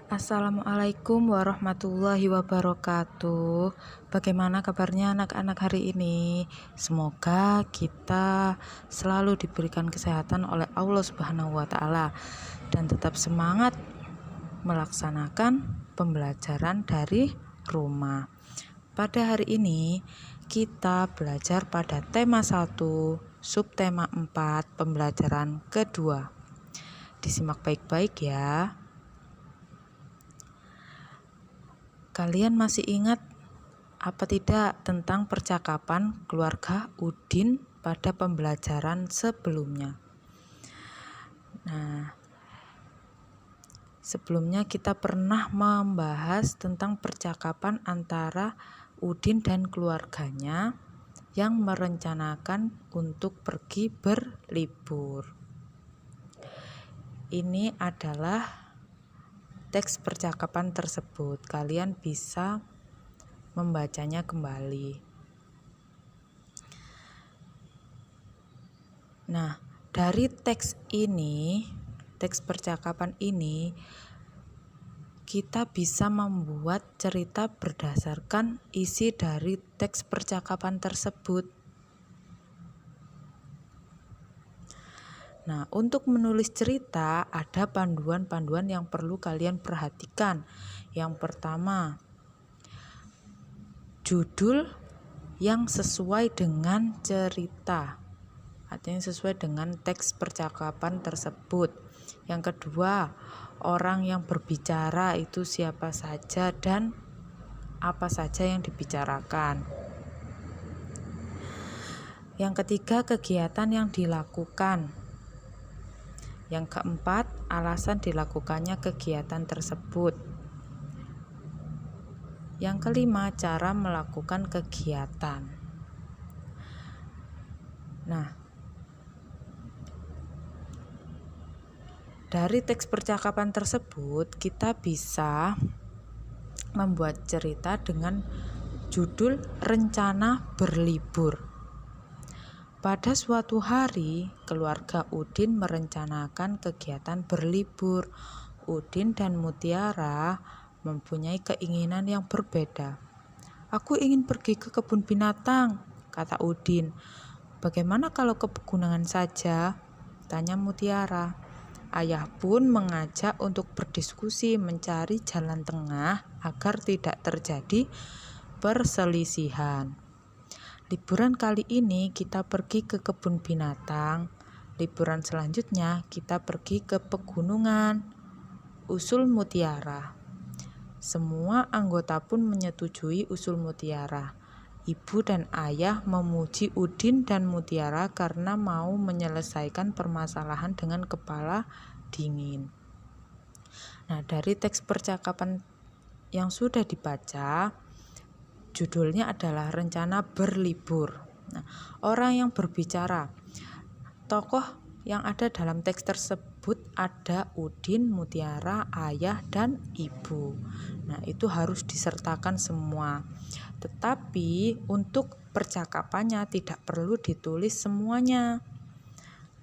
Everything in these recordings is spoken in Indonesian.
Assalamualaikum warahmatullahi wabarakatuh. Bagaimana kabarnya anak-anak hari ini? Semoga kita selalu diberikan kesehatan oleh Allah Subhanahu wa taala dan tetap semangat melaksanakan pembelajaran dari rumah. Pada hari ini kita belajar pada tema 1, subtema 4, pembelajaran kedua. Disimak baik-baik ya. Kalian masih ingat apa tidak tentang percakapan keluarga Udin pada pembelajaran sebelumnya? Nah, sebelumnya kita pernah membahas tentang percakapan antara Udin dan keluarganya yang merencanakan untuk pergi berlibur. Ini adalah teks percakapan tersebut. Kalian bisa membacanya kembali. Nah, dari teks percakapan ini, kita bisa membuat cerita berdasarkan isi dari teks percakapan tersebut. Nah, untuk menulis cerita ada panduan-panduan yang perlu kalian perhatikan. Yang pertama, judul yang sesuai dengan cerita, artinya sesuai dengan teks percakapan tersebut. Yang kedua, orang yang berbicara itu siapa saja dan apa saja yang dibicarakan. Yang ketiga, kegiatan yang dilakukan. Yang keempat, alasan dilakukannya kegiatan tersebut. Yang kelima, cara melakukan kegiatan. Nah, dari teks percakapan tersebut kita bisa membuat cerita dengan judul rencana berlibur. Pada suatu hari, keluarga Udin merencanakan kegiatan berlibur. Udin dan Mutiara mempunyai keinginan yang berbeda. "Aku ingin pergi ke kebun binatang," kata Udin. "Bagaimana kalau ke pegunungan saja?" tanya Mutiara. Ayah pun mengajak untuk berdiskusi mencari jalan tengah agar tidak terjadi perselisihan. "Liburan kali ini kita pergi ke kebun binatang. Liburan selanjutnya kita pergi ke pegunungan," usul Mutiara. Semua anggota pun menyetujui usul Mutiara. Ibu dan ayah memuji Udin dan Mutiara karena mau menyelesaikan permasalahan dengan kepala dingin. Nah, dari teks percakapan yang sudah dibaca, judulnya adalah rencana berlibur. Nah, orang yang berbicara, tokoh yang ada dalam teks tersebut ada Udin, Mutiara, ayah, dan ibu. Nah, itu harus disertakan semua. Tetapi untuk percakapannya tidak perlu ditulis semuanya.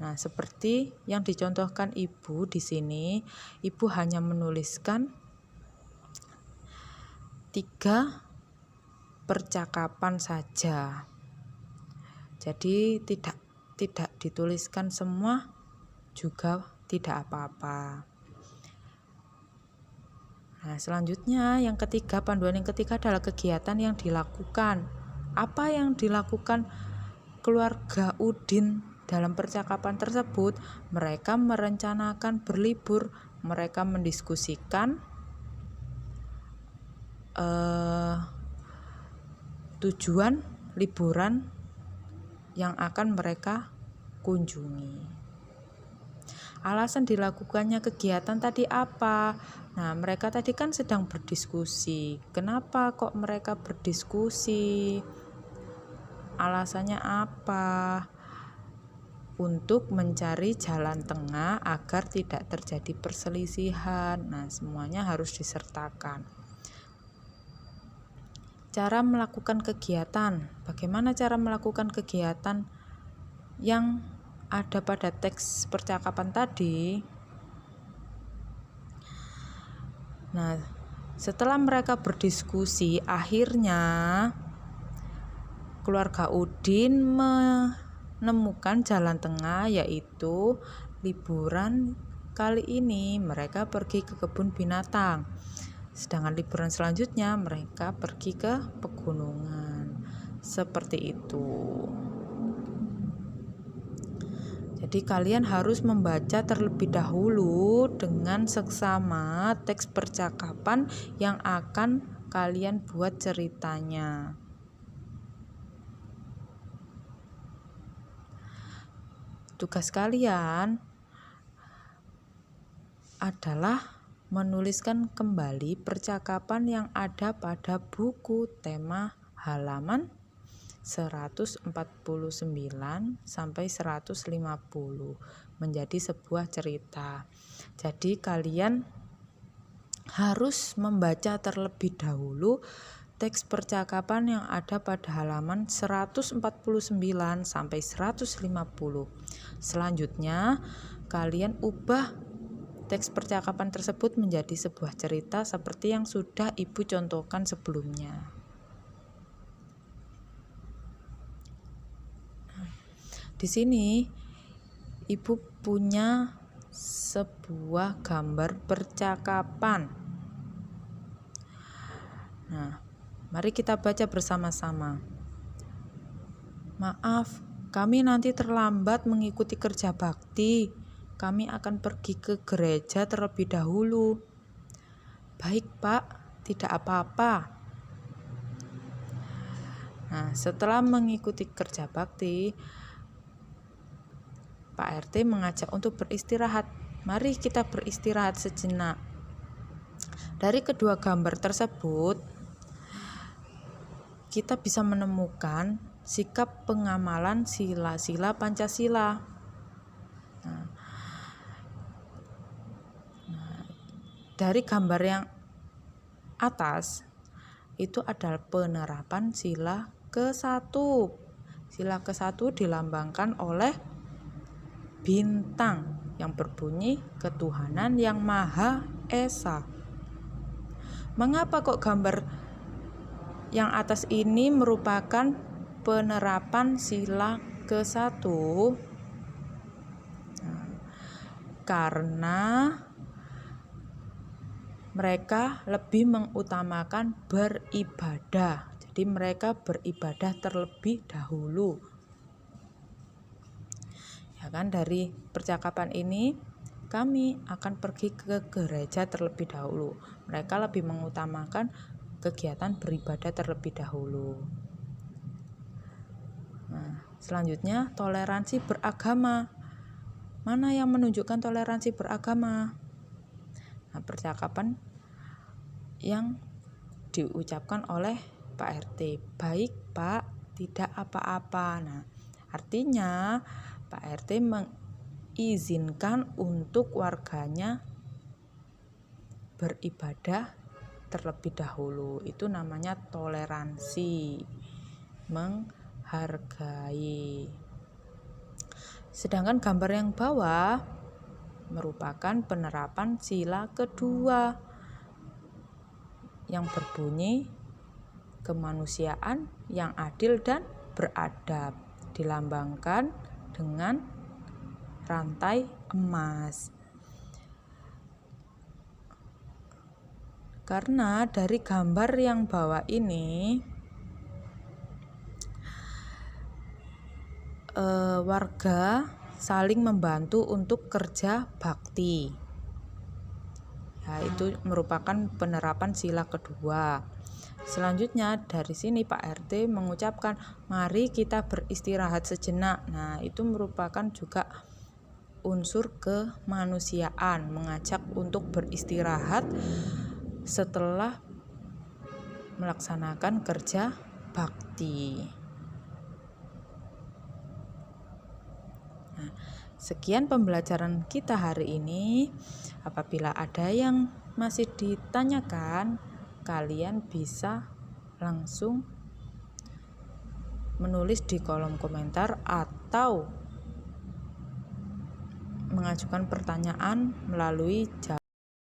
Nah, seperti yang dicontohkan ibu di sini, ibu hanya menuliskan 3 percakapan saja. Jadi tidak dituliskan semua juga tidak apa-apa. Nah, selanjutnya yang ketiga, panduan yang ketiga adalah kegiatan yang dilakukan. Apa yang dilakukan keluarga Udin dalam percakapan tersebut? Mereka merencanakan berlibur, mereka mendiskusikan tujuan liburan yang akan mereka kunjungi. Alasan dilakukannya kegiatan tadi apa? Nah, mereka tadi kan sedang berdiskusi. Kenapa kok mereka berdiskusi? Alasannya apa? Untuk mencari jalan tengah agar tidak terjadi perselisihan. Nah, semuanya harus disertakan. Cara melakukan kegiatan. Bagaimana cara melakukan kegiatan yang ada pada teks percakapan tadi? Nah, setelah mereka berdiskusi, akhirnya keluarga Udin menemukan jalan tengah, yaitu liburan kali ini mereka pergi ke kebun binatang. Sedangkan liburan selanjutnya mereka pergi ke pegunungan. Seperti itu. Jadi kalian harus membaca terlebih dahulu dengan seksama teks percakapan yang akan kalian buat ceritanya. Tugas kalian adalah menuliskan kembali percakapan yang ada pada buku tema halaman 149 sampai 150 menjadi sebuah cerita. Jadi kalian harus membaca terlebih dahulu teks percakapan yang ada pada halaman 149 sampai 150. Selanjutnya, kalian ubah teks percakapan tersebut menjadi sebuah cerita seperti yang sudah Ibu contohkan sebelumnya. Di sini Ibu punya sebuah gambar percakapan. Nah, mari kita baca bersama-sama. Maaf, kami nanti terlambat mengikuti kerja bakti. Kami akan pergi ke gereja terlebih dahulu. Baik, Pak, tidak apa-apa. Nah, setelah mengikuti kerja bakti, Pak RT mengajak untuk beristirahat. Mari kita beristirahat sejenak. Dari kedua gambar tersebut, kita bisa menemukan sikap pengamalan sila-sila Pancasila. Dari gambar yang atas itu adalah penerapan sila ke-1. Sila ke-1 dilambangkan oleh bintang yang berbunyi ketuhanan yang Maha Esa. Mengapa kok gambar yang atas ini merupakan penerapan sila ke-1? Karena mereka lebih mengutamakan beribadah. Jadi mereka beribadah terlebih dahulu. Ya kan, dari percakapan ini kami akan pergi ke gereja terlebih dahulu. Mereka lebih mengutamakan kegiatan beribadah terlebih dahulu. Nah, selanjutnya toleransi beragama. Mana yang menunjukkan toleransi beragama? Nah, percakapan yang diucapkan oleh Pak RT. Baik, Pak, tidak apa-apa. Nah, artinya Pak RT mengizinkan untuk warganya beribadah terlebih dahulu. Itu namanya toleransi, menghargai. Sedangkan gambar yang bawah merupakan penerapan sila kedua yang berbunyi kemanusiaan yang adil dan beradab, dilambangkan dengan rantai emas. Karena dari gambar yang bawah ini warga saling membantu untuk kerja bakti. Ya, itu merupakan penerapan sila kedua. Selanjutnya dari sini Pak RT mengucapkan mari kita beristirahat sejenak. Nah, itu merupakan juga unsur kemanusiaan, mengajak untuk beristirahat setelah melaksanakan kerja bakti. Nah, sekian pembelajaran kita hari ini. Apabila ada yang masih ditanyakan, kalian bisa langsung menulis di kolom komentar atau mengajukan pertanyaan melalui